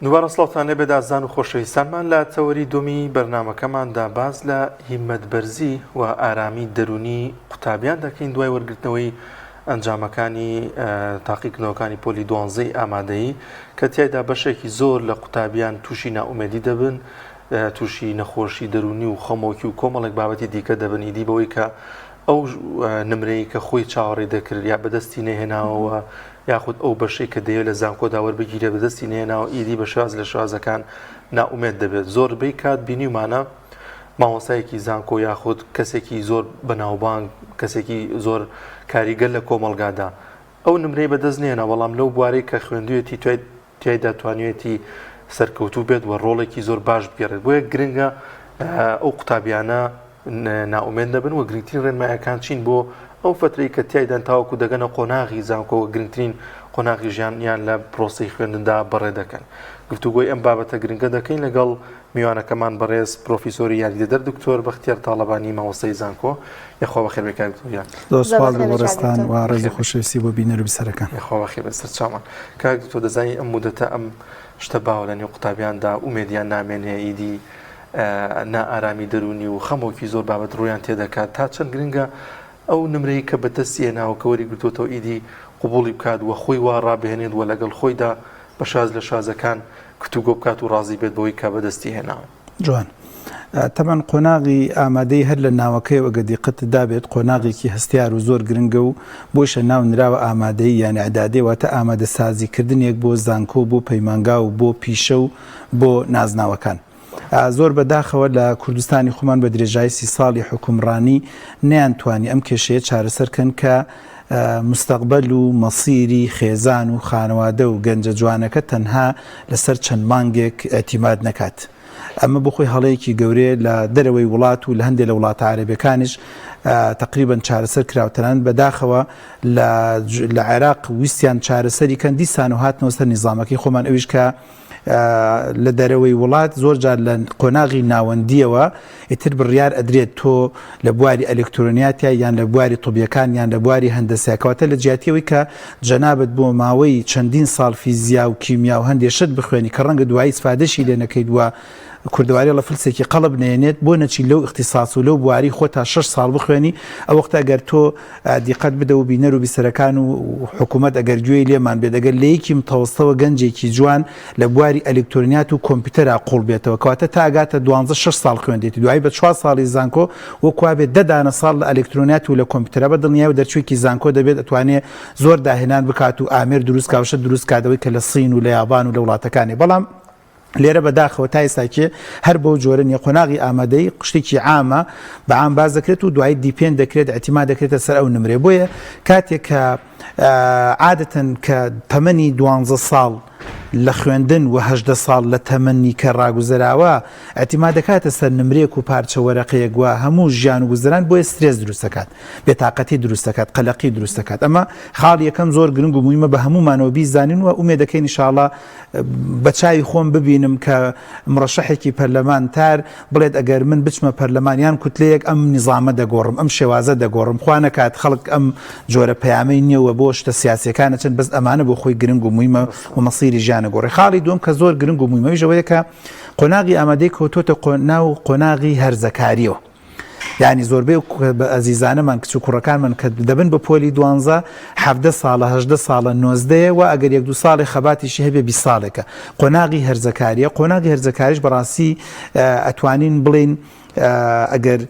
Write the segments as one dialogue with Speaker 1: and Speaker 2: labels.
Speaker 1: دووبارە سڵاوتانێ بێدازان و خۆشەویستانمان لە تەوەری دومی بەرنامەکەماندا باز لە هیممەتبەرزی و ئارامی دەرونی قوتابیان دەکەین دوای وەرگرتنەوەی ئەنجامەکانی تاقیکردنەوەکانی پۆلی 12 ئامادەیی کە تیایدا بەشێکی زۆر لە قوتابیان تووشی ناومێدی دەبن، تووشی نەخۆشی دەرونی و خەمۆکی و کۆمەڵێک بابەتی دیکە دەبن ئیدی بەوەی کە ئەو نمرەی کە خۆی چاوەڕێ دەکرد یا بەدەستی نەهێناوە یاخود ئەو بەشەی کە دەیەوێت لە زانکۆدا وەربگیرێ بەدەستی نێناوە ئیدی بە شواز لە شوازەکان ناومێت دەبێت. زۆربەی کات بینیمانە مامۆستایەکی زانکۆ یاخود کەسێکی زۆر بەناوبانگ، کەسێکی زۆر کاریگەر لە کۆمەلگادا ئەو نمرەی بەدەست نێنا، بەڵام لەو بوارەی کە خوێندوویەتی تیایدا توانوێتی سەرکەوتوو بێت و ڕۆڵێکی زۆر باش بگێڕێت. بۆیە گرنگە ئەو قوتابیانە ناومێت دەبن و گرنگترین ڕێنمایەکان چین بۆ ئەو فترەی کە تیایدان تاوەکو دەگەنە قۆناغی زانکۆ و گرنگترین قۆناغی ژیانیان لە پرۆسەی خوێندندا بەڕێ دەکەن. گفتوگۆی ئەم بابەتە گرنگە دەکەین لەگەڵ میوانەکەمان بەڕێز پرۆفیسۆری یاریدەدەر دکتۆر بەختیار تاڵەبانی مامۆستای زانکۆ. یەخوا بەخێر بێ کاکتۆریان.
Speaker 2: سوپاس بۆ بەڕێستان و ڕێزی خۆشەویستی بۆ بینەر و بیسەرەکان.
Speaker 1: یەخوا بەخێر بەسەر چاومان. کاک دکتۆر دەزانی ئەم مودەتە ئەم شتە باوە لە نێو قوتابیاندا ئومێدیان نامێنێ ئیدی نائارامی دەرونی و خەمۆکی زۆر بابەت ڕوویان تێدەکات تا چەند گرنگە ئەو نمرەی کە بەدەستی هێناوە کە وەری گرتوۆتەوە ئیدی قبوڵی بکات و خۆی وا ڕابهێنێت و لەگەڵ خۆیدا بە شاز لە شازەکان کتوگۆ بکات و ڕازی بێت بەوەی کە بەدەستی هێناوە.
Speaker 2: جوان تەمان قۆناغی ئامادەی هەر لە ناوەکەی وەگە دیقەت دابێت قۆناغێکی هەستیار و زۆر گرنگە و بۆشە ناو نراوە ئامادەی یان ئەعدادێ واتە ئامادە سازیکردنێک بۆ زانکۆ، بۆ پەیمانگا و بۆ پیشە و بۆ نازناوەکان. زۆر بەداخەوە لە کوردستانی خۆمان بە درێژایی 30 ساڵی حکومڕانی نەیانتوانی ئەم کێشەیە چارەسەرکەن کە مستەقبەل و مەسیری خێزان و خانەوادە و گەنجە جوانەکە تەنها لەسەر چەند مانگێک ئەتیماد نەکات. ئەمە بۆ خۆی هەڵەیەکی گەورەیە لە دەرەوەی وڵات و لە هەندێک لە وڵاتە عەرەبیەکانیش تقریبا چارەسەر کراوتەنان بەداخەوە لە عێراق ویستیان چارەسەری کەن دیسان و هاتنەوە سەر نیزامەکەی خۆمان ئەویش کە لە دەرەوەی وڵات زۆر جار لە قۆناغی ناوەندیەوە ئیتر بڕیار ئەدرێت تۆ لە بواری ئەلکترۆنیاتیا یان لە بواری طبیەکان یان لە بواری هەندەسەکەواتە لە جیاتیەوەی کە جەنابەت بۆ ماوەی چەندین ساڵ فیزیا و کیمیا و هەندێک شت بخوێنی کە ڕەنگە دوایی ئیسفادەشی لێ نەکەیت وە کوردەواری لە فلسێکی قەڵب نێنێت بۆ نەچی لەو اختصاص و لەو بواری خۆ تا 6 ساڵ بخوێنی ئەو وەختە ئەگەر تۆ دیقەت بدە و بینەر و بیسەرەکان و حکوومەت ئەگەر گوێی لێمان بێت ئەگەر لە یەکی متەوەستەوە گەنجێکی جوان لە بواری ئەلکترۆنیات و کۆمپیوتەرا قوڵ بێتەوە کەواتە تا ئەگاتە 12-6 ساڵ خوێندێتی دوایی بە 4 ساڵی زانکۆ وەکوا بێت 10 دانە ساڵ لە ئەلکترۆنیات و لە کۆمپیوتەرە بە دڵنیا و دەرچوویەکی زانکۆ دەبێت ئەتوانێت زۆر داهێنان بکات و ئامێر دروست کاوشە دروست کاتەوەی کە لە سین و لە یابان و لە وڵاتەکانی. بەڵام لێرە بەداخەوە تا ئێستاکێ هەر بۆ جۆرە نیە قۆناغی ئامادەی شتێکی عامە بە عام باز دەکرێت و دوایی دیپێن دەکرێت ئەتیما دەکرێتە سەر ئەو نمرێ. بۆیە کاتێک کە عادەتەن کە تەمەنی 12 ساڵ لە خوێندن و 18 ساڵ لە تەمەنی کە ڕاگوزەراوە ئەتیما دەکاتە سەر نمرێک و پارچە وەرەقەیەک وە هەموو ژیان و گوزەران بۆیە سترێس دروست دەکات، بێتاقەتی دروست دەکات، قەلەقی دروست دەکات. ئەمە خاڵ یەکەم زۆر گرنگ و مهمە بە هەمومانەوە بیزانین و ئومێدەکەین ئینشاءڵڵا بە چاوی خۆم ببینم کە مرەشەحێکی پەرلەمانتار بڵێت ئەگەر من بچمە پەرلەمانیان کوتلەیەک ئەم نیزامە دەگۆڕم، ئەم شێوازە دەگۆڕم. خوا نەکات خەڵک ئەم جۆرە پەیامەی نییەوە بۆ شتە سیاسیەکانە چەند بەس ئەمانە بۆ خۆی گرنگ و مهمە و مەسیری ژیانە گۆڕی. خاڵی دووەم کە زۆر گرنگ و مهمەوەی ژەوەیە کە قۆناغی ئامادەی کەوتۆتە ناو قۆناغی هەرزەکاریەوە. یعنی زۆربەی ئەزیزانەمان کچ و کوڕەکانمان کە دەبن بە پۆلی 12 17 ساڵە 18 ساڵە 19 و ئەگەر 1-2 ساڵی خەباتیشی هەبێ 20 ساڵێکە. قۆناغی هەرزەکاریە. قۆناغی هەرزەکاریش بەڕاستی ئەتوانین بڵین ئەگەر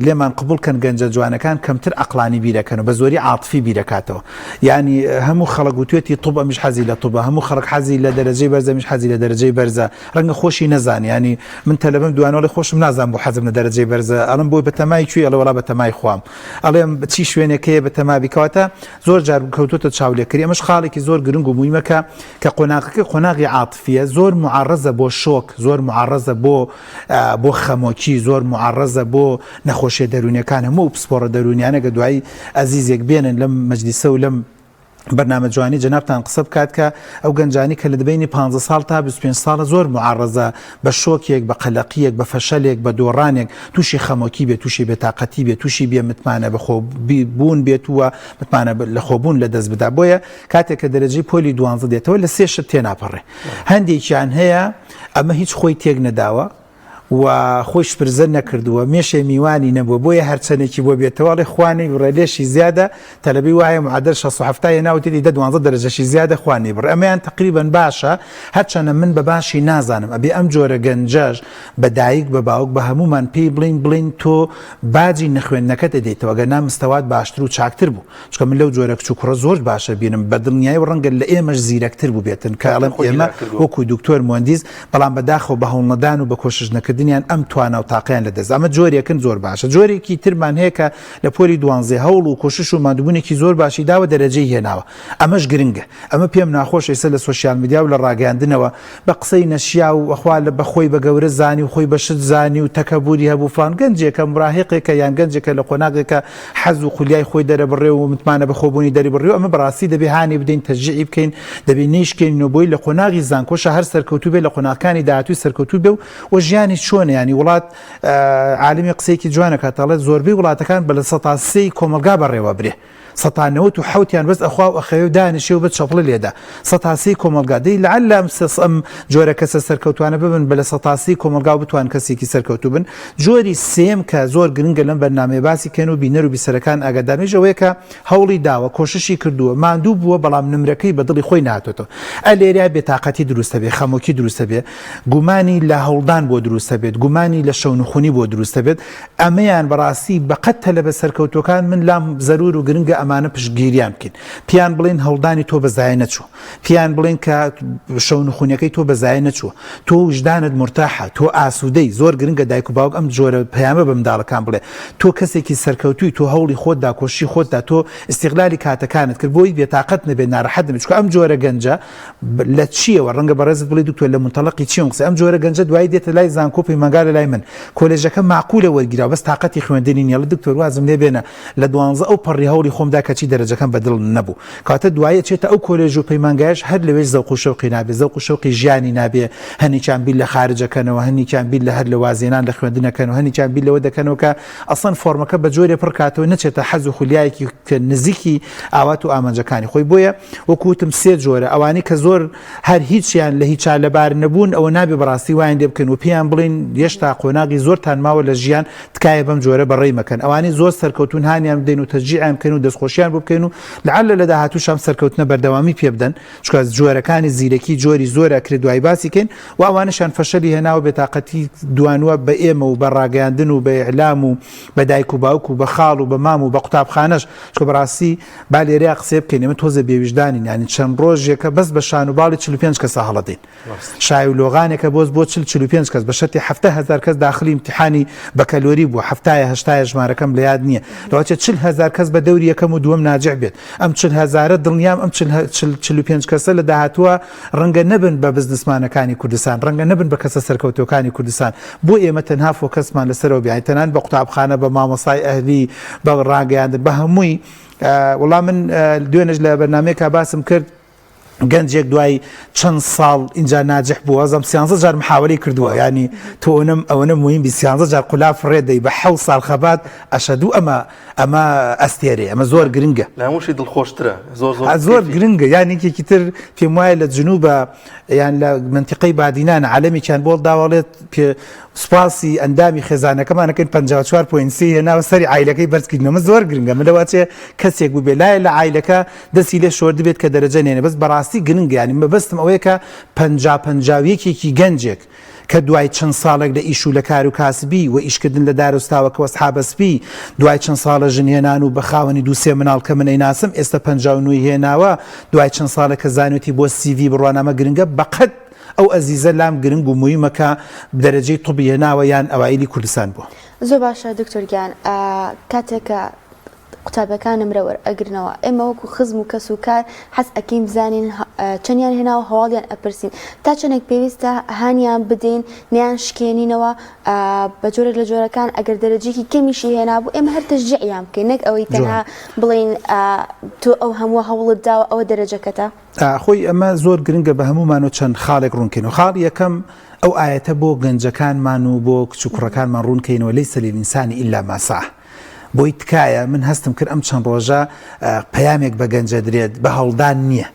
Speaker 2: لێمان قبول کەن گەنجە جوانەکان کەمتر عەقلانی بیرەکەن و بە زۆری عاتفی بیرەکاتەوە. یعنی هەموو خەڵک گوتوێتی طب ئەمیش حەزی لە طبە، هەموو خەڵک حەزی لە دەرەجەی بەرزە ئەمیش حەزی لە دەرەجەی بەرزە، ڕەنگە خۆشی نەزانی. ینی من تەلەبم دوانەوەڵی خۆشم نازانم بۆ حەزم لە دەرەجەی بەرزە ئەڵم بۆی بەتەمای کوێ ئەڵێ وەڵا بەتەمای خوام ئەڵێم چی شوێنێکەیە بەتەما بیکەواتە زۆر جار کەوتوتە چاولێکری. ئەمەش خاڵێکی زۆر گرنگ و مویمەکە کە قۆناغەکە قۆناغی عاتفیە، زۆر معەڕەزە بۆ شۆک، زۆر معەڕەزە بۆ خەمۆکی، زۆر معەڕەزە بۆ نەخۆشیە دەرونیەکان. هەموو پسپۆڕە دەرونیانە کە دوایی ئەزیزێک بێنن لەم مەجلیسە و لەم بەرنامە جوانی جەنابتان قسە بکات کە ئەو گەنجانی کە لە دەبینی 15 ساڵ تا 25 ساڵە زۆر معارەزە بە شۆکێک بە قەلەقیەک بە فەشەلێک بە دۆڕانێک تووشی خەمۆکی بێت تووشی بێتاقەتی بێت تووشی بێ متمانە بەخۆبوون بێت وە متمانە لە خۆبوون لە دەست بدا بۆیە کاتێک کە دەرەجەی پۆلی 12 دێتەوە لە 3 شت تێناپەڕێ هەندێکیان هەیە ئەمە هیچ خۆی تێک نەداوە و خۆش پرزە نەکردووە مێشێ میوانی نەبووە بۆیە هەرچەنێکی بۆ بێتەوەڵی خوانی ڕێلێشی زیادە تەلەبی وایە معادل 670 ناوتی 12 دەرەجەشی زیادە خوانی بڕ ئەمەیان تقریبا باشە هەرچەنە من بە باشی نازانم ئەبێ ئەم جۆرە گەنجەش بە دایک بە باوک بە هەمومان پێی بڵین تۆ باجی نەخوێندنەکەت دەدەیتەوە گەنا مستەوات باشتر و چاکتر بوو چکە من لەو جۆرە کچ و کوڕە زۆر باشە بینم بە دڵنیایی و ڕەنگە لە ئێمەش زیرەکتر بوو بێتن کە ئەڵێم ئێمە وەکو دکتۆر مهندس بەڵام بەداخەوە بە هەوڵنەدان و بە کۆشش نەکردنیان ئەم توانە و تاقییان لە دەست ئەمە جۆرێکن زۆر باشە جۆرێکی ترمان هەیە کە لە پۆلی 12 هەوڵ و کۆشش و مادوبوونێکی زۆر باشی داوە دەرەجەی هێناوە ئەمەش گرنگە ئەمە پێم ناخۆش ئێستا لە سوۆسیال میدیا و لە ڕاگەاندنەوە بە قسەی نەشیا و ئەخوا لە بەخۆی بە گەورە زانی و خۆی بەشت زانی و تەکەبوری هەبوو فلان گەنجێکە مراهقێکە یان گەنجێکە لە قۆناغێکە حەز و خولیای خۆی دەرەبڕێ و متمانە بە خۆبوونی دەری بڕێ و ئەمە بەڕاستی دەبێ هانی بدەین تەشجیعی بکەین دەبێ نەیشکەین بۆی لە قۆناغی زانکۆشە هەر سەرکەوتوو بێ لە قۆناغەکانی داهاتووی سەرکەوتوو بێ و ژیانی چۆنە ینی وڵات عالمی قسەیەکی جوانە کاتەڵێت زۆربەی وڵاتەکان بە لە 130 کۆمەلگا بەڕێوە برێ 1970 بەس ئەخوا و ئەخەوێ و دانیشێ و بە چەپڵە لێدا 130 کۆمەلگا دەی لەعل ئەم جۆرە کەسە سەرکەوتوانە ببن بە لە 130 کۆمەلگا و بتوان کەسێکی سەرکەوتوو بن جۆری سێم کە زۆر گرنگە لەم بەرنامەیە باسی کەن و بینەر و بیسەرەکان ئاگادارنەوەیە کە هەوڵی داوە کۆششی کردووە ماندوو بووە بەڵام نمرەکەی بە دڵی خۆی نهاتۆتەوە ئەلێریا بێتاقەتی دروستە بێ خەمۆکی دروستە بێ گومانی لە هەوڵدان بۆ دروستە بێت گومانی لە شەونخونی بۆ دروستە بێت ئەمەیان بەڕاستی بەقەت تەلەبە سەرکەوتوەکان من لام زەرور و گرنگە ئەمانە پشتگیریان بکەین پیان بڵین هەوڵدانی تۆ بەزایە نەچوو پیان بڵین کە شەونخونیەکەی تۆ بەزایە نەچووە تۆ وجدانت مرتاحە تۆ ئاسوودەی زۆر گرنگە دایک و باوک ئەم جۆرە پەیامە بە منداڵەکان بڵێ تۆ کەسێکی سەرکەوتووی تۆ هەوڵی خۆتدا کۆشی خۆتدا تۆ استیغلالی کاتەکانت کرد بۆی بێتاقەت نەبێت ناڕەحەت نەبێت چکە ئەم جۆرە گەنجە لە چیەوە ڕەنگە بەڕێزت بڵێ دکتۆر لە منتەڵەقی چیەوە قسە ئەم جۆرە گەنجە دوای دێتە لای زانکۆ پەیمانگا لە لای من کۆلێژەکە معقولە وەرگیراوە بەس تاقەتی خوێندنی نییە لە دکتۆر وازم لێ بێنە لە 12 ئەو پەڕی هەوڵی خۆمدا کەچی دەرەجەکەم بەدڵ نەبوو کاتە دوایە چێتە ئەو کۆلێژ و پەیمانگایش هەر لەوێش زەوق و شەوقی نابێ زەوق و شەوقی ژیانی نابێ هەنیچیان بیل لە خارجەکەنەوە هەنیچیان بیل لە هەر لە وازێنان لە خوێندنەکەن و هەنیچیان بیل لەوە دەکەنەوە کە ئەسڵەن فۆرمەکە بە جۆرێ پڕ کاتەوە نەچێتە حەز و خولیایەکی کە نزیکی ئاوات و ئامانجەکانی خۆی بۆیە وەکوتم سێ جۆرە ئەوانی کە زۆر هەر هیچیان لە هیچ لەبار نەبوون ئەوە نابێ بەڕاستی وایان لێ بکەن و پێیان بڵین هێشتا قۆناغی زۆرتان ماوە لە ژیان تکایە بەم جۆرە بەڕێی مەکەن ئەوانی زۆر سەرکەوتون هانیان بدەین و تەشجیعیان بکەن و دەستخۆشیان بۆ بکەین و لەعل لە داهاتووشام سەرکەوتنە بەردەوامی پێ بدەن چکە جۆرەکانی زیرەکی جۆری زۆرە کرد دوای باسی کەین و ئەوانشان فەشەلی هێناوە بێتاقەتی دوانوە بە ئێمە و بە ڕاگەاندن و بە ئیعلام و بە دایک و باوک و بە خاڵ و بە مام و بە قوتابخانەش چکە بەڕاستی با لێرەیە قسێ بکەین ئێمە تۆزە بێویژدانین یعنی چەند ڕۆژێکە بەس بە شان و باڵی 45 کەسە هەڵەدەین شای و لۆغانێکە بۆ 45 کەس بە شەرتی 700,000 کەس داخلی امتحانی بە کەلۆری بووە 700 ژمارەکەم لە یاد نییە لەوەچە 40,000 کەس بە دەوری یەکەم و دووەم ناجح بێت ئەم 40,000 دڵنیام ئەم 45 کەسە لە داهاتووە ڕەنگە نەبن بە بزنسمانەکانی کوردستان ڕەنگە نەبن بە کەسە سەرکەوتەکانی کوردستان بۆ ئێمە تەنها فۆکەسمان لەسەرەوە بیاین تەنان بە قوتابخانە بە مامۆسای ئەهلی بە ڕاگەیاندن بە هەمووی وەڵام من دوێنێش لە بەرنامەیەکە باسم کرد گەنجێک دوای چەند ساڵ اینجا ناجح بووە زەم 13 جار محاوەی کردووە ینی تۆ ئەوەنە مهم 13 جار قولاف ڕێدەی بە 7 ساڵ خەبات ئەشەدوو ئەمە ئەستێرێ ئەمە زۆر گرنگە
Speaker 1: لە هەمووشی دڵخۆشترە
Speaker 2: زۆر گرنگە یانێکێکی تر پێم وایە لە جنوبە یان لە منتیقەی بادینان عالەمیان بۆڵ داوەڵێت پێ سوپاسی ئەندامی خێزانەکەمانەکەین 54.3 هێناوە سەری عیلەکەی بەرزکردنەوە زۆر گرنگە مەدەواتێ کەسێک بوو بێ لایە لە عیلەکە دەستی لێ شۆرد بێت کە دەرەجە نێنێ بەس بەڕاستی گرنگە ینی مەبەستم ئەوەیە کە 50 گەنجێک کە دوای چەند ساڵێک لە ئیش و لە کار و کاسبی و ئیشکردن لە دارستاوەکە وەسحابەسپی دوای چەند ساڵە ژنهێنان و بە خاوەنی دووسێ مناڵ کە منەی ناسم ئێستا 59 هێناوە دوای چەند ساڵە کە زانوێتی بۆ CV بڕوانامە گرنگە بەقەت ئەو ئەزیزە لام گرنگ و مویمەکە دەرەجەی توبی هێناوە یان ئەوایلی کوردستان بووە
Speaker 3: زۆر باشە دکتۆر گیان کاتێکە قوتابەکان نمرەوە ئەگرنەوە ئێمە وەکو خزم و کەس و کار حەز ئەکەین بزانین چەندیان هێناوە هەواڵیان ئەپرسین تا چەندێک پێویستە هانیان بدەین نیان شکێنینەوە بە جۆرێک لە جۆرەکان ئەگەر دەرەجێکی کەمیشی هێنابوو ئێمە هەر تەشجیعیان بکەین نەک ئەوەی تەنها بڵین تۆ ئەو هەموو هەوڵت داوە ئەوە دەرەجەکەتە
Speaker 2: خۆی ئەمە زۆر گرنگە بە هەمومان و چەند خاڵێک ڕوونکەین و خاڵ یەکەم ئەو ئاەتە بۆ گەنجەکانمان و بۆ کچوکڕەکانمان ڕوونکەینەوە لەیسە للئینسانی ئیلا ما سعی بۆی تکایە من هەستم کرد ئەم چەند ڕۆژە پەیامێک بە گەنجە درێت بە هەوڵدان نییە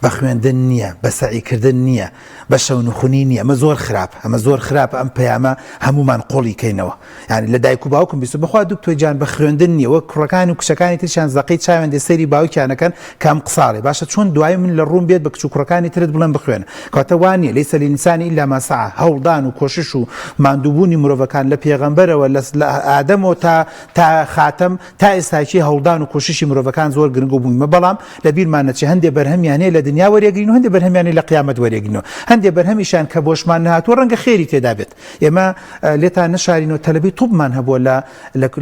Speaker 2: بە خوێندن نییە بە سەعیکردن نییە بە شەونخونی نییە ئەمە زۆر خراپ ئەمە زۆر خراپ ئەم پەیامە هەمومان قۆڵی کەینەوە یعنی لە دایک و باوکم بیست بخوا دوک تۆی جان بە خوێندن نییە وە کوڕەکانی و کچەکانی ترشیان زەقی چاوێن دێ سەیری باوکیانەکەن کام قساڵێ باشە چۆن دوای من لە ڕوون بێت بە کچ و کوڕەکانی ترت بڵێن بخوێن کاتە وانە لەیسە للئینسانی ئیلا ما سعی هەوڵدان و کۆشش و ماندووبوونی مرۆڤەکان لە پێغەمبەرەوە لە ئادەمەوە تا خاتەم تا ئێستاکی هەوڵدان و کۆششی مرۆڤەکان زۆر گرنگ و بوویمە بەڵام لە بیرمان نەچێ هەندێک بەرهەمیانەیە لە دنیا وەرێگرین و هەندێک بەرهەمیانەی لە قیامەت وەرێگرینەوە هەندێک بەرهەمیشان کە بۆشمان نهاتووە ڕەنگە خێری تێدا بێت ئێمە لێتان نەشارینەوە تەلەبی توبمان هەبووە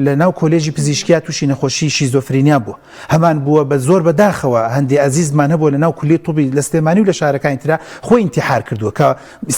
Speaker 2: لە ناو کۆلێژی پزیشکیا تووشی نەخۆشی شیزۆفرینیا بووە هەمان بووە بە زۆر بەداخەوە هەندێک عەزیزمان هەبووە لە ناو کولی توبی لە سلێمانی و لە شارەکانی ترا خۆی ئینتیحار کردووە کە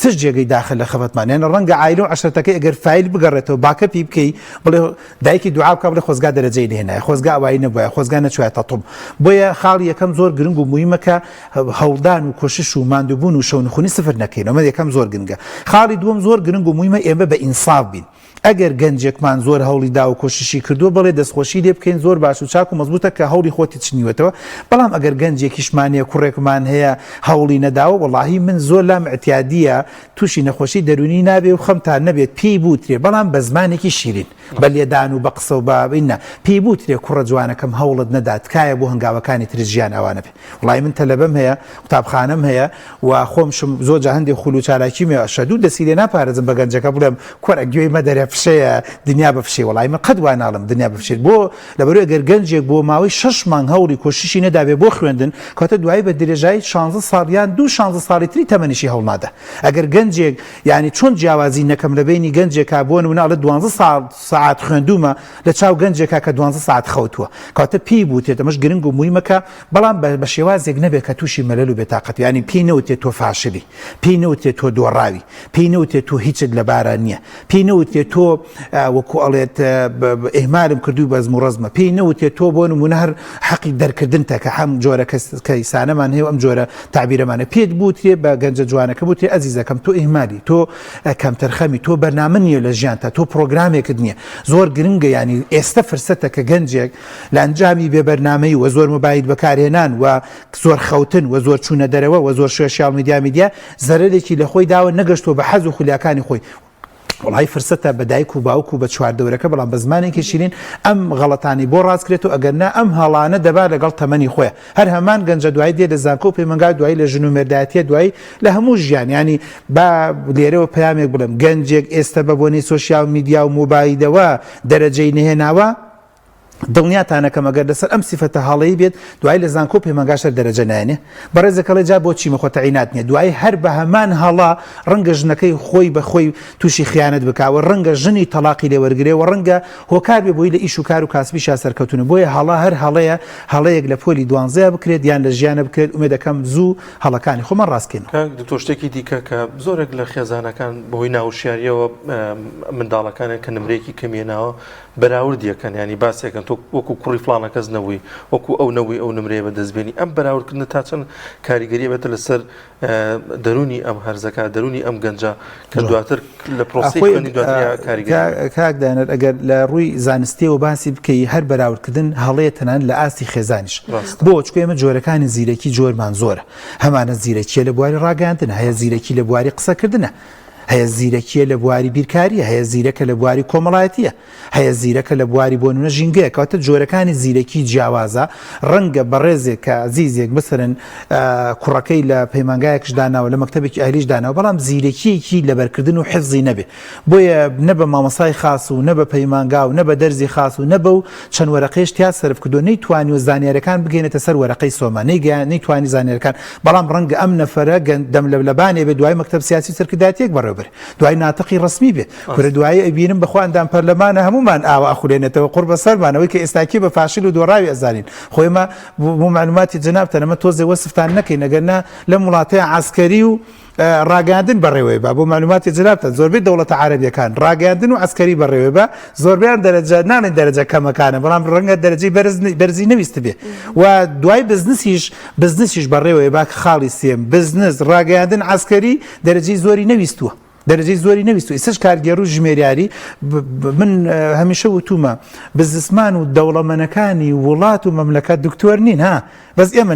Speaker 2: سش جێگەی داخل لە خەبەتمان یانە ڕەنگە عایلە و عەشرەتەکەی ئەگەر فایل بگەڕێتەوە باکەپی بکەی بڵێ دایکی دوعا بکە بڵێ خۆزگا دەرەجەی لێهێنایە خۆزگا ئەوایی نەبووە خۆزگا نەچوایەتە توب بۆیە خاڵی یەکەم زۆر گرنگ و موهیمە کە هەوڵدان و کۆشش و ماندووبوون و شەونخونی سفر نەکەین ئەمە یەکەم زۆر گرنگە خاڵی دووەم زۆر گرنگ و موهیمە ئێمە بە ئینساف بین ئەگەر گەنجێکمان زۆر هەوڵی دا و کۆششی کردووە بڵێ دەستخۆشی لێ بکەین زۆر باش و چاک و مەزبوطە کە هەوڵی خۆتی چنیوێتەوە بەڵام ئەگەر گەنجێکیشمانەیە کوڕێکمان هەیە هەوڵی نەداوە وەڵاهی من زۆر لام ئەتیادیە تووشی نەخۆشی دەرونی نابێ و خەمتان نەبێت پێی بوترێ بەڵام بە زمانێکی شیرین بە لێدان و بە قسە و بابینە پێی بوترێ کوڕە جوانەکەم هەوڵت نەدا تکایە بۆ هەنگاوەکانی تر ژیان ئەوانە بێ وڵای من تەلەبەم هەیە قوتابخانەم هەیە و خۆمشم زۆر جا هەندێک خول و چالاکی مێ شەدوو دەسی لێ ناپارێزم بە گەنجەکە بڵێم کوڕە گوێی مەدەرە فشەیە دنیا بەفشێ وڵای من قەت وای ناڵم دنیا بەفشێت بۆ لەبەرەوەی ئەگەر گەنجێک بۆ ماوەی 6 مانگ هەوڵی کۆششی نەدابێ بۆ خوێندن کاتە دوایی بە درێژایی 16 ساڵیان 16 ساڵی تری تەمەنیشی هەوڵ نادە ئەگەر گەنجێک یعنی چۆن جیاوازی نەکەم لە بینی گەنجێکا بۆ نمونە ئەڵێ 12 ساعات خوێندومە لە چاو گەنجێکا کە 12 ساعت خەوتووە کاتە پێی بوتێت ئەمەش گرنگ و موهیمەکە بەڵام بە شێوازێک نەبێت کە تووشی مەلەل و بێتاقەت یعنی پێی نەوتێت تۆ فاشلی پێی نەوتێت تۆ دۆڕاوی پێی نەوتێت تۆ هیچت لەبارە نییە پێی نەوتێت تۆ وەکو ئەڵێت ئێهمالم کردووی بەزم و ڕەزمە پێی نەوتێت تۆ بۆ نمونە هەر حەقی دەرکردن تەکە هەم جۆرە کەیسانەمان هەیە ئەم جۆرە تعبیرەمانە پێت بوتێ بە گەنجە جوانەکە بوتێ ئەزیزەکەم تۆ ئێهمالی تۆ کەمتەرخەمی تۆ بەرنامە نییە لە ژیانتە تۆ پرۆگرامێکت نییە زۆر گرنگە ینی ئێستا فرسەتە کە گەنجێک لە ئەنجامی بێبەرنامەی و زۆر مۆبایل بەکارهێنان و زۆر خەوتن و زۆر چوونە دەرەوە و زۆر سۆشیال میدیا زەرێکی لە خۆی داوە نەگەشتووە بە حەز و خولیاکانی خۆی وڵای فرسەتە بە دایک و باوک و بە چواردەورەکە بەڵام بە زمانێکی شیرین ئەم غەڵەتانی بۆ ڕاستکرێت و ئەگەرنا ئەم هەڵانە دەبات لەگەڵ تەمەنی خۆی هەر هەمان گەنجە دوای دێ لە زانکۆ و پەیمانگای دوایی لە ژن و مێردایەتیە دوایی لە هەموو ژیان ینی با لێرەوە پەیامێک بڵێم گەنجێک ئێستا بە بۆنەی سۆشیال میدیا و مۆبایلەوە دەرەجەی نهێناوە دڵنیاتانەکەم ئەگەر لەسەر ئەم سیفەتە هەڵەیە بێت دوای لە زانکۆ پەیمانگاشە دەرەجە نایێنێ بەڕێزەکەڵی جا بۆچی مەخۆتە عینات نییە دوای هەر بە هەمان هەڵا ڕەنگە ژنەکەی خۆی بە خۆی تووشی خیانەت بکاوە ڕەنگە ژنی تەلاقی لێوەرگرێ و ڕەنگە هۆکار بێ بۆی لە ئیش و کار و کاسبی سەرکەوتونە بۆیە هەڵا هەر هەڵەیەک لە پۆلی دوانزەیە بکرێت یان لە ژیانە بکرێت ئومێدەکەم زوو هەڵەکانی خۆمان ڕاستکەین
Speaker 1: دکتۆر شتێکی دیکە کە زۆرێک لە خێزانەکان بەهۆی ناوشیاریەوە منداڵەکانە کە نمرێکی کەمێناوە بەراوردیەکەن ینی باسێکن تۆ وەکو کوڕی فلانە کەس نەوەی وەکو ئەو نەوەی ئەو نمرەیە بەدەستبێنی ئەم بەراوردکردن تا چەند کاریگەریە بێتە لەسەر دەرونی ئەم هەرزەکە دەرونی ئەم گەنجە کە دواتر لە پرۆسی خوێنی دواتر کاریگەری
Speaker 2: کاک دانەر ئەگەر لە ڕووی زانستیەوە باسی بکەی هەر بەراوردکردن هەڵەیە تەنان لە ئاستی خێزانیش بۆ چکە ئێمە جۆرەکانی زیرەکی جۆرمان زۆرە هەمانە زیرەکیە لە بواری ڕاگەاندن هەیە زیرەکی لە بواری قسەکردنە هەیە زیرەکیە لە بواری بیرکاریە هەیە زیرەکە لە بواری کۆمەڵایەتیە هەیە زیرەکە لە بواری بۆ نمونە ژینگەیە کەواتە جۆرەکانی زیرەکی جیاوازە ڕەنگە بەڕێزێک کە عزیزێک بسەرن کوڕەکەی لە پەیمانگایەکش داناوە لە مەکتەبێکی ئالیش داناوە بەڵام زیرەکیەکی لەبەرکردن و حفزی نەبێ بۆیە نە بە مامەسای خاص و نە بە پەیمانگا و نە بە دەرزی خاص و نە بە و چەند وەرەقەیش تیا سەرف کردو نەیتوانی و زانیارەکان بگەینێتە سەر وەرەقەی سۆما نەیتوانی زانیارەکان بەڵام ڕەنگە ئەم نەفەرە دەم لەبانێ بێ دوای مەکتەب سیاسی سەرکردایەتێک بەڕێوە بەڕێوەبەر دوای ناتەقی ڕسمی بێ کورە دوایی ئەبینم بەخوا ئەندام پەرلەمانە هەمومان ئاوا ئەخولێنێتەوە قڕ بە سەرمانەوەی کە ئێستاکی بە فاشیل و دۆڕاوی ئەزانین خۆیمە بۆ معلوماتی جنابتەن ئەمە تۆزێ وەسفتان نەکەین ئەگەرنا لە وڵاتەیە عسکەری و ڕاگەاندن بەڕێوەی بە بۆ معلوماتی جنابتە زۆربەی دەوڵەتە عەرەبیەکان ڕاگەاندن و عسکەری بەڕێوەی بە زۆربیان دەرەجە نانێن دەرەجە کەمەکانە بەڵام ڕەنگە دەرەجەی بەرزی نەویست بێ و دوای بزنسیش بەڕێوەی با خاڵی سێم بزنس ڕاگەاندن عسکەری دەرەجەی زۆری نەویستووە دەرەجەی زۆری نەویست و ئێستش کارگەر و ژمێریاری من هەمیشە وتومە بزنسمان و دەوڵەمەنەکانی وڵات و مەملەکەت دکتۆر نین ها بەس ئێمە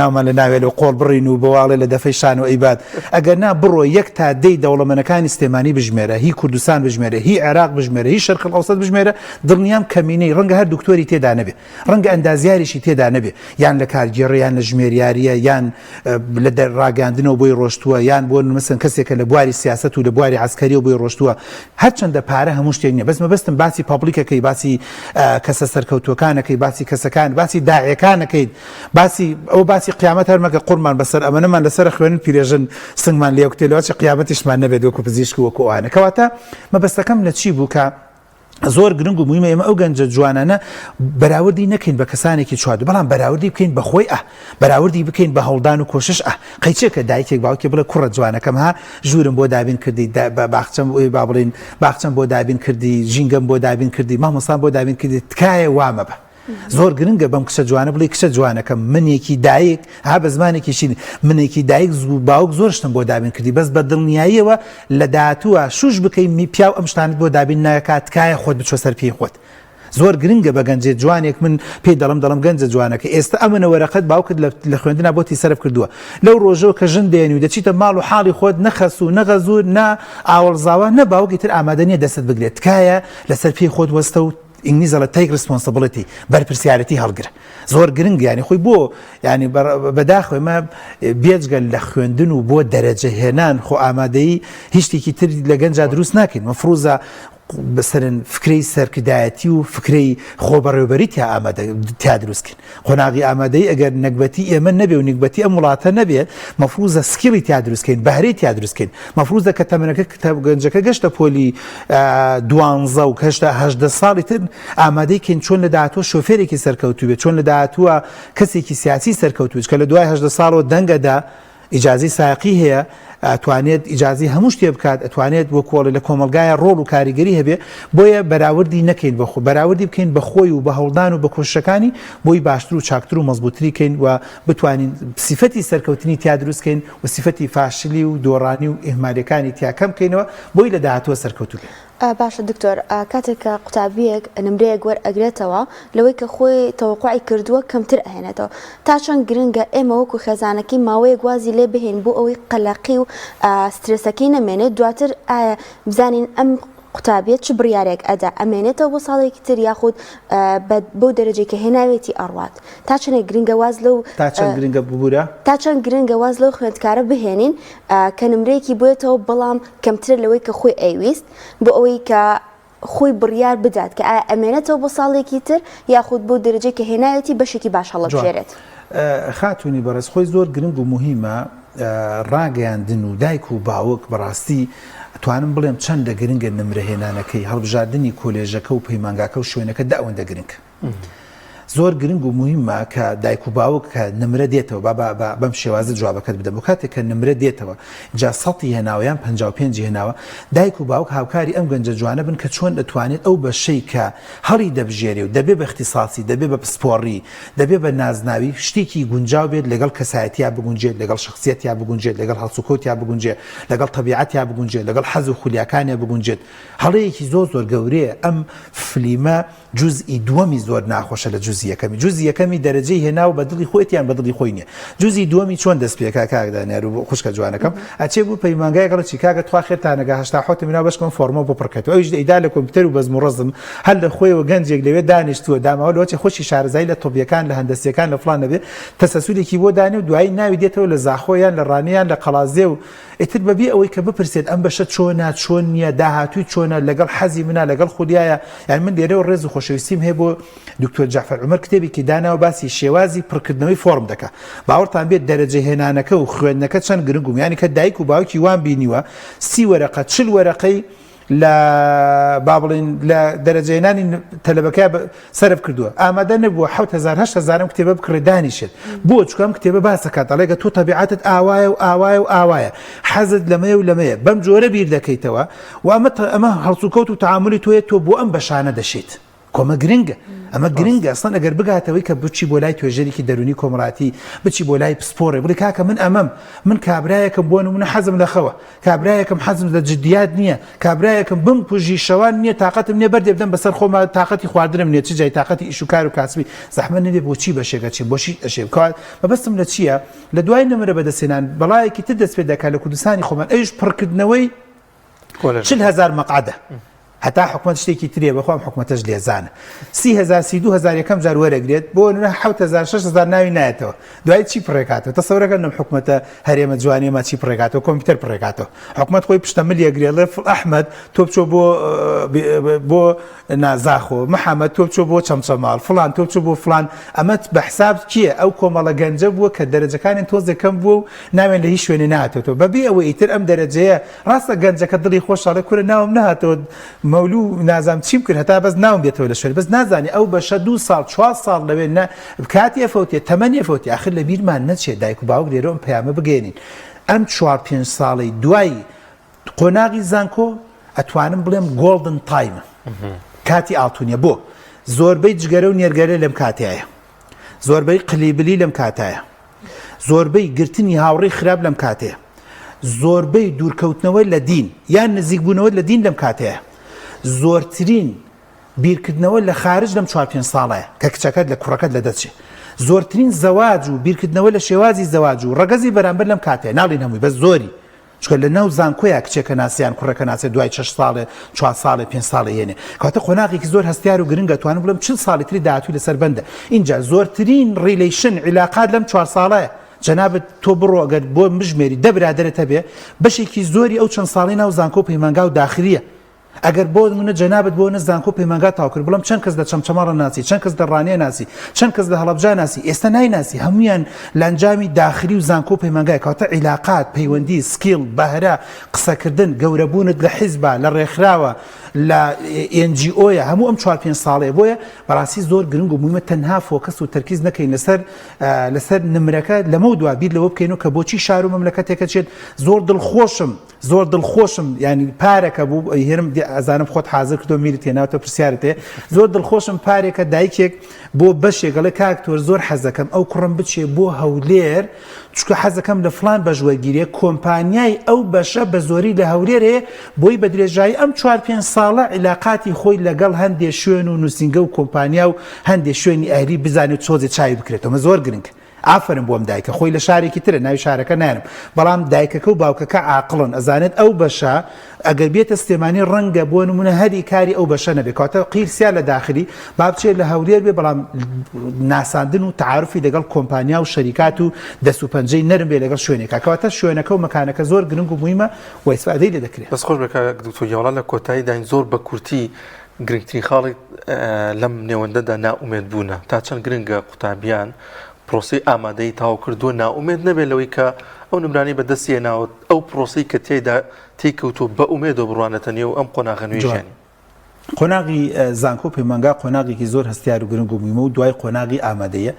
Speaker 2: ناومان لە ناوێت و قۆڵ بڕین و بەواڵێ لە دەفەی شان و ئەیبات ئەگەر نا بڕۆ یەک تا دەی دەوڵەمەنەکانی سلێمانی بژمێرە هی کوردستان بژمێرە هی عێراق بژمێرە هی شەرق ئەوسەد بژمێرە دڵنیام کەمینەی ڕەنگە هەر دکتۆری تێدا نەبێ ڕەنگە ئەندازیاریشی تێدا نەبێ یان لە کارگێڕ یان لە ژمێریاریە یان لە ڕاگەاندنەوە بۆی ڕۆشتووە یان بۆ مەسەن کەسێکە لە بواری سیاست و لە بواری عسکەری و بۆی ڕۆشتووە هەرچەندە پارە هەموو شتێک نییە بەس مەبەستم باسی پابلیکەکەی باسی کەسە سەرکەوتوەکانەکەی باسی کەسەکان باسی داعیەکانەکەی باسی قیامەت هەرمەکە قورمان بەسەر ئەمەنەمان لەسەر خوێنن پیرێژن سنگمان لێ کوتێلەوە قیامەتیشمان نەبێت وەکو پزیشک وەکو ئەوانە کەواتە مەبەستەکەم لە چی بوو کە زۆر گرنگ و مهمە ئێمە ئەو گەنجە جوانانە بەراوردی نەکەین بە کەسانێکی چوادو بەڵام بەراوردی بکەین بەخۆی بەراوردی بکەین بە هەڵدان و کۆشش قەیچێکە دایکێک باوکێ بڵێ کوڕە جوانەکەم ها ژوورم بۆ دابین کردی باخچەم با بڵین باخچەم بۆ دابین کردی ژینگەم بۆ دابین کردی مامۆستان بۆ دابین کردی تکایە وامە بە زۆر گرنگە بەم کچە جوانە بڵێ کچە جوانەکەم منێکی دایک ها بە زمانێکیشین منێکی دایک زوو باوک زۆر شتم بۆ دابین کردی بەس بە دڵنیاییەوە لە داهاتووە شوش بکەین می پیاو ئەم شتانت بۆ دابین ناکات تکایە خۆت بچۆ سەر پێی خۆت زۆر گرنگە بە گەنجێ جوانێک من پێی دەڵم گەنجە جوانەکە ئێستا ئەمنە وەرەقەت باوکت لە خوێندنا بۆتی سەرف کردووە لەو ڕۆژەوە کە ژن دێنی و دەچیتە ماڵ و حاڵی خۆت نەخەس و نەغەزور نا ئاوەڵزاوە نە باوکی تر ئامادە نیە دەست بگرێت تکایە لەسەر پێی خۆت وەستە و ئینگلیزە لە تایک ریسپۆنسیبڵیتی بەرپرسیارەتی هەڵگرە زۆر گرنگ یانی خۆی بۆ ینی بەداخۆی ئمە بێجگەل لە خوێندن و بۆ دەرەجە هێنان خۆ ئامادەی هیچ شتێکی تر لە گەنجا دروست ناکەین مەفروزە بەسەرن فکرەی سەرکردایەتی و فکرەی خۆبەڕێوەبەری تا دروستکن قۆناغی ئامادەی ئەگەر نەکبەتی ئێمە نەبێ و نەکبەتی ئەم وڵاتە نەبێت مەفروزە سکیڵی تا دروستکەین بەهرەی تا دروستکەین مەفروزە کە تەمەنەکە گەنجەکە گەشتە پۆلی 12 و کەشتە 18 ساڵی تر ئامادەیکەین چۆن لە داهاتوە شۆفێرێکی سەرکەوتوو بێت چۆن لە داهاتووە کەسێکی سیاسی سەرکەوتووە کە لە دوای 18 ساڵەوە دەنگەدا ئیجازی ساقی هەیە ئەتوانێت ئیجازی هەموو شتێ بکات ئەتوانێت وەکوڵی لە کۆمەلگایە ڕۆڵ و کاریگەری هەبێ بۆیە بەراوردی نەکەین بەخۆ بەراوردی بکەین بە خۆی و بە هەڵدان و بە کۆشەکانی بۆی باشتر و چاکتر و مەزبوطتری کەین و بتوانین سیفەتی سەرکەوتنی تیا دروستکەین و سیفەتی فاشلی و دۆڕانی و ئێهمالەکانی تیا کەم بکەینەوە بۆی لە داهاتوە سەرکەوتوو بێت.
Speaker 3: باشە دکتۆر کاتێککە قوتابیەک نمرەیەک وەرئەگرێتەوە لەوەی کە خۆی تەوەقوعی کردووە کەمتر ئەهێنێتەوە تا چەند گرنگە ئێمە وەکو خێزانەکەی ماوەیەک وازی لێ بهێن بۆ ئەوەی قەلەقی و سترێسەکەی نەمێنێت دواتر ئایا بزانین ئەم قوتابیەت چ بڕیارێک ئەدا ئەمێنێتەوە بۆ ساڵێکی تر یاخود بۆ دەرەجەی کە هێناوێتی ئەڕوات تا چەندێک گرنگە واز لەو تا چەند گرنگە واز لەو خوێندکارە بهێنین کە نمرەیەکی بێتەوە بەڵام کەمتر لەوەی کە خۆی ئەیویست بۆ ئەوەی کە خۆی بڕیار بدات کە ئایا ئەمێنێتەوە بۆ ساڵێکی تر یاخود بۆ دەرەجەی کە هێناوێتی بەشێکی باش هەڵەبژێرێت.
Speaker 2: خاتونی بەڕێز خۆی زۆر گرنگ و مهمە ڕاگەیاندن و دایک و باوک بەڕاستی توانم بڵێم چەندە گرنگە نمرەهێنانەکەی هەڵبژاردننی کۆلێژەکە و پەیمانگاکە و شوێنەکە داوەندە گرنگ زۆر گرنگ و مهمە کە دایک و باوک کە نمرە دێتەوە بەم شێوازە جوابەکەت بدەم و کاتێک کە نمرە دێتەوە جا 100 هێناوەیان 55 هێناوە دایک و باوک هاوکاری ئەم گەنجە جوانە بن کە چۆن دەتوانێت ئەو بەشەی کە هەڵی دەبژێری و دەبێ بە اختصاصی دەبێ بە پسپۆڕی دەبێ بە نازناوی شتێکی گونجاو بێت لەگەڵ کەسایەتیا بگونجێت لەگەڵ شخصیەتیا بگونجێت لەگەڵ هەڵسوکەوتیا بگونجێت لەگەڵ طبیعەتیا بگونجێت لەگەڵ حەز و خولیاکانیا بگونجێت هەڵەیەکی زۆر گەورەیە ئەم فلیمە جزئی دووەمی زۆر ناخۆشە لە جزئی یەکەمی دەرەجەی هێنا و بەدڵی خۆیتیان بەدڵی خۆی نییە جزئی دووەمی چۆن دەست پێکا کاکدانیار و خوشکە جوانەکەم ئەچێ بوو پەیمانگای گەڵی کاکە توا خێرتانەگە هەشتا حوت مینا بەشکم فۆرمە بۆ پڕکەوە ئەویش ئیدا لە کۆمپیوتەر و بەزم و ڕزم هەل لە خۆیەوە گەنجێک لەوێ دانیشتووە داماوە لەوەی خۆشی شارەزایی لە تۆپیەکان لە هەندەسیەکان لە فڵان نەبێ تەسەسوولێکی بۆ دانی و دوایی ناوی دێتەوە لە زاخۆیان لە ڕانیان لە قەڵازێ و ئیتر بەبێ ئەوەی کە بپرسێت ئەم بەشە چۆن نییە داهاتووی چۆنە لەگەڵ حەزی منە لەگەڵ خودیایە یان من لێرەوە ڕێز و خۆشەویستیم هەیە بۆ دکتۆر جعفەر ئەمە کتێبێکی داناوە باسی شێوازی پڕکردنەوەی فۆرم دەکە باوەڕتان بێت دەرەجە هێنانەکە و خوێندنەکە چەند گرنگ و یانی کە دایک و باوکی وان بینیوە 30 وەرەقە 40 وەرەقەی لە با بڵێن لە دەرەجەهێنانی تەلەبەکە سەرف کردووە ئامادە نەبووە 7,000 کتێبە بکڕێدانیشێت بۆ چکەم کتێبە باسەکات ئەڵێگە تۆ تەبیعەتت ئاوایە و ئاوایە و ئاوایە حەزت لەمەیە و لەمەیە بەم جۆرە بیر دەکەیتەوە و ئەمە هەڵسوکەوت و تعاملی تۆیە تۆ بۆ ئەم بەشانە دەشێت کۆمە گرنگە ئەمە گرنگە ئەسڵەن ئەگەر بگاتەوەی کە بچی بۆ لای توێژەرێکی دەرونی کۆمەڵاتی بچی بۆ لای پسپۆڕێ بڵێ کاکە من کابرایەکەم بۆ نمونە حەزم لەخەوە کابرایەکەم حەزم لە جدیات نییە کابرایەکەم بم پوژی شەوان نییە تااقەتم نییە بەردێ بدەم بەسەر خۆمە تااقەتی خواردنم نییە چ جای تااقەتی ئیش و کار و کاسبی زەحمە نەبێ بۆچی بەشێکە چی بۆشی ئەشێ بکات بەبەستم لە چییە لە دوای نمرە بەدەستێنان بەڵایەکی تر دەست پێ دەکات لە کوردستانی خۆمان ئەوش پڕکردنەوەی 40,000 مەقعدە هەتا حکومت شتێکی ترێ بەخوام حکومەتەش لێزانە 30,000 32,000 یەکەم جار وەرەگرێت بۆ 7,000 6,000 ناوی نایەتەوە دوای چی پڕێکاتەوە تەسەورەکە نم حکومەتە هەرێمە جوانێمە چی پڕێکاتەوە کۆمپیوتەر پڕێکاتەوە حکومت خۆی پشتەمە لێگرێڵێ ئەحمەد تۆ بچۆ بۆ نازاخۆ محەممەد تۆ بچۆ بۆ چەمچەماڵ فلان تۆ بچۆ بۆ فلان ئەمەت بە حساب کیە ئەو کۆمەڵە گەنجە بووە کە دەرەجەکانی تۆزەکەم بووە و ناوێن لە هیچ شوێنێ نهاتێتەوە بەبێ ئەوە ئیتر ئەم دەرەجەیە ڕاستە گەنجەکە دڵی خۆشحاڵە کورە ناوم نهاتەوە مەولوو نازام چیم کرد هەتا بەس ناوم بێتەوە لە شوێن بەس نازانی ئەو بەشە 2 ساڵ 4 ساڵ لەوێ کاتی ئەفەوتێ تەمەنی ئەفەوتێ آخر لە بیرمان نەچێت دایک و باوک لێرە ئەم پەیامە بگەێنین ئەم 4-5 ساڵی دوای قۆناغی زانکۆ ئەتوانم بڵێم گۆڵدن تایمە کاتی ئاڵتونیە بۆ زۆربەی جگەرە و نێرگەرە لەم کاتایە زۆربەی قلیبلی لەم کاتایە زۆربەی گرتنی هاوڕێی خراپ لەم کاتەیە زۆربەی دوورکەوتنەوەی لە دین یان نزیکبوونەوە لە دین لەم کاتەیە زۆرترین بیرکردنەوە لە خارج لەم 4-5 ساڵایە کە کچەکەت لە کوڕەکەت لە دەچێت زۆرترین زەواج و بیرکردنەوە لە شێوازی زەواج و ڕەگەزی بەرامبەر لەم کاتەیە ناڵین هەمووی بەس زۆری چکە لە ناو زانکۆیە کچێکە ناسییان کوڕەکە ناسێ دوای 6 ساڵێ 4 ساڵێ 5 ساڵە هێنێ کاتە قۆناغێکی زۆر هەستیار و گرنگە توانم بڵم 40 ساڵی تری داهاتووی لەسەر بەندە اینجا زۆرترین ڕیلیشن عیلاقات لەم 4 ساڵایە جەنابەت تۆ بڕۆ ئەگەر بۆ بژمێری 10 برادەرت هەبێ بەشێکی زۆری ئەو چەند ساڵی ناو زانکۆ پەیمانگا و داخلیە ئەگەر بۆ منە جەنابەت بۆ نەزانکۆ پەیمانگا تاو کرد بڵم چەند کەس لە چەمچەماڕە ناسی چەند کەس لە ڕانیە ناسی چەند کەس لە هەڵەبجا ناسی ئێستا نایناسی هەمویان لە ئەنجامی داخلی و زانکۆ پەیمانگای کاتە عیلاقات پەیوەندی سکیل بەهرە قسەکردن گەورەبوونت لە حیزبە لە ڕێکخراوە لە NGOیە هەموو ئەم 4-5 ساڵێ بۆیە بەڕاستی زۆر گرنگ و مویمە تەنها فۆکەس و تەرکیز نەکەین لەسەر نمرەکە لەمە دوا بیر لەوە بکەین و کە بۆچی شار و مەملەکەتێکە چێت زۆر دڵخۆشم ینی پارێکە بوو هێرم ئەزانم خۆت حاضر کردو میری تێناوتە پرسیارتێ زۆر دڵخۆشم پارێکە دایکێک بۆ بەشێکەڵە کاکتۆر زۆر حەزەکەم ئەو کوڕم بچێ بۆ هەولێر چکە حەزەکەم لە فلان بەژوەگیریە کۆمپانیای ئەو بەشە بە زۆری لە هەولێرەیە بۆی بە درێژایی ئەم 4-5 ساڵە عیلاقاتی خۆی لەگەڵ هەندێک شوێن و نووسنگە و کۆمپانیا و هەندێک شوێنی ئەهلی بزانێت چۆزێ چاوی بکرێتەوە زۆر گرنگ ئافرم بۆم دایکە خۆی لە شارێکی ترە ناوی شارەکە نارم بەڵام دایکەکە و باوکەکە عاقڵن ئەزانێت ئەو بەشە ئەگەر بێتە سلێمانی ڕەنگە بۆ نمونە هەری کاری ئەو بەشە نەبێت کاتە قیرسیا لە داخلی با بچێت لە هەولێر بێ بەڵام ناساندن و تعارفی لەگەڵ کۆمپانیا و شەریکات و دەست و پەنجەی نەرم بێ لەگەڵ شوێنێکە کەواتە شوێنەکە و مەکانەکە زۆر گرنگ و مویمە و ئیسفادەی لێ دەکرێت
Speaker 1: بەس خۆش بکە دکتۆر یاوەڵا لە کۆتایی داین زۆر بە کورتی گرنگترین خاڵی لەم نێوەندەدا ناومێت بوونە تا چەند گرنگە قوتابیان پرۆسی ئامادەی تاوکردووە ناومێت نەبێت لەوەی کە ئەو نمرانی بەدەستی ناوت ئەو پرۆسی کە تێدا تێکەوتۆ بە ئومێدە بڕوانەتە نێو ئەم قۆناغە نوێژانی
Speaker 2: قۆناغی زانکۆ پەیمانگا قۆناغێکی زۆر هەستیار و گرنگ و مویمە و دوای قۆناغی ئامادەیە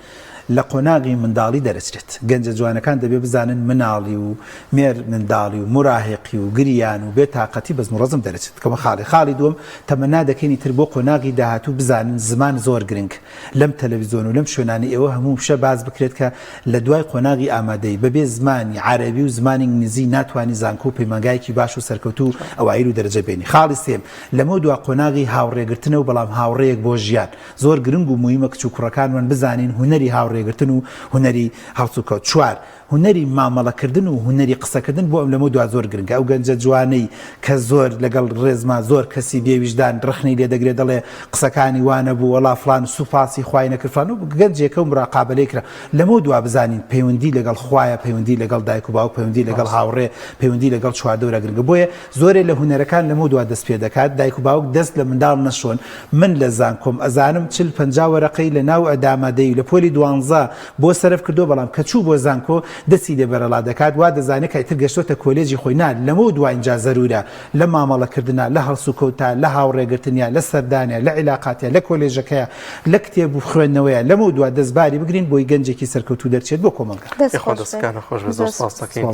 Speaker 2: لە قۆناغی منداڵی دەرەچێت گەنجە جوانەکان دەبێ بزانن مناڵی و مێر منداڵی و مراهقی و گریان و بێ تااقەتی بەزم و ڕزم دەرەچێت کەمە خاڵی دووەم تەمەنا دەکەینی تر بۆ قۆناغی داهاتوو بزانن زمان زۆر گرنگ لەم تەلەڤیزۆن و لەم شوێنانی ئێوە هەموو شە باز بکرێت کە لە دوای قۆناغی ئامادەی بەبێ زمانی عەرەبی و زمانی ئینگلیزی ناتوانانی زانکۆ پەیمانگایەکی باش و سەرکەوتو ئەوایل و دەرەجە بێنی خاڵی سێم لەمە دوا قۆناغی هاوڕێگرتنە و بەڵام هاوڕێیەک بۆ ژیان زۆر گرنگ و مویمە کچ و کوڕەکانمان بزانین هونەری هاوڕێ هاوڕێگرتن و هوەری هاوسوکەوت. چوار هوەری مامەڵەکردن و هوەری قسەکردن بۆ ئەم لەمە دوا زۆر گرنگە. ئەو گەنجە جوانەی کە زۆر لەگەڵ ڕێزما زۆر کەسی بێویژدان ڕخنەی لێ دەگرێت دەڵێ قسەکانی وانە بوو وەڵا فلان سوپاسی خوای نەکردفلان و گەنجێکە و مراقابەلەی کرا لەمە دوا بزانین پەیوەندی لەگەڵ خوایە، پەیوەندی لەگەڵ دایک و باوک، پەیوەندی لەگەڵ هاوڕێ، پەیوەندی لەگەڵ چواردەورە گرنگە. بۆیە زۆرێک لە هوەرەکان لەمە دوا دەست پێ دەکات. دایک و باوک دەست لە منداڵ نەشۆن. من لە زانکۆم ئەزانم 40-50 وەرەقەی لە ناو ئەدامادەی لە پۆلی 12 بۆ سەرف کردو، بەڵام کە چوو بۆ زانکۆ دەستی لێ بەرەڵا دەکات وا دەزانێت کە ئیتر گەشتۆتە کۆلێجی خۆی. نان لەمە دوا اینجا زەرورە لە مامەڵەکردنا، لە هەڵسوکەوتە، لە هاوڕێگرتنیا، لە سەردانیا، لە عیلاقاتیا، لە کۆلێژەکەیە، لە کتێب و خوێندنەوەیە لەمە دوا دەستباری بگرین بۆی گەنجێکی سەرکەوتو دەرچێت بۆ کۆمەلگا.
Speaker 1: دەستکانە خۆش بە زۆر سپاسەکەین.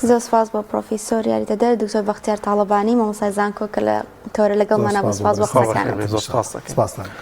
Speaker 3: زۆر سپاس بۆ پرۆفیسۆر یاریدەدەر دکتۆر بەختیار تاڵەبانی مامۆستای زانکۆ کە لە تۆرە لەگەڵمانە بە سپاس بۆ قسەکانە.
Speaker 1: زۆر سپاسەکەین.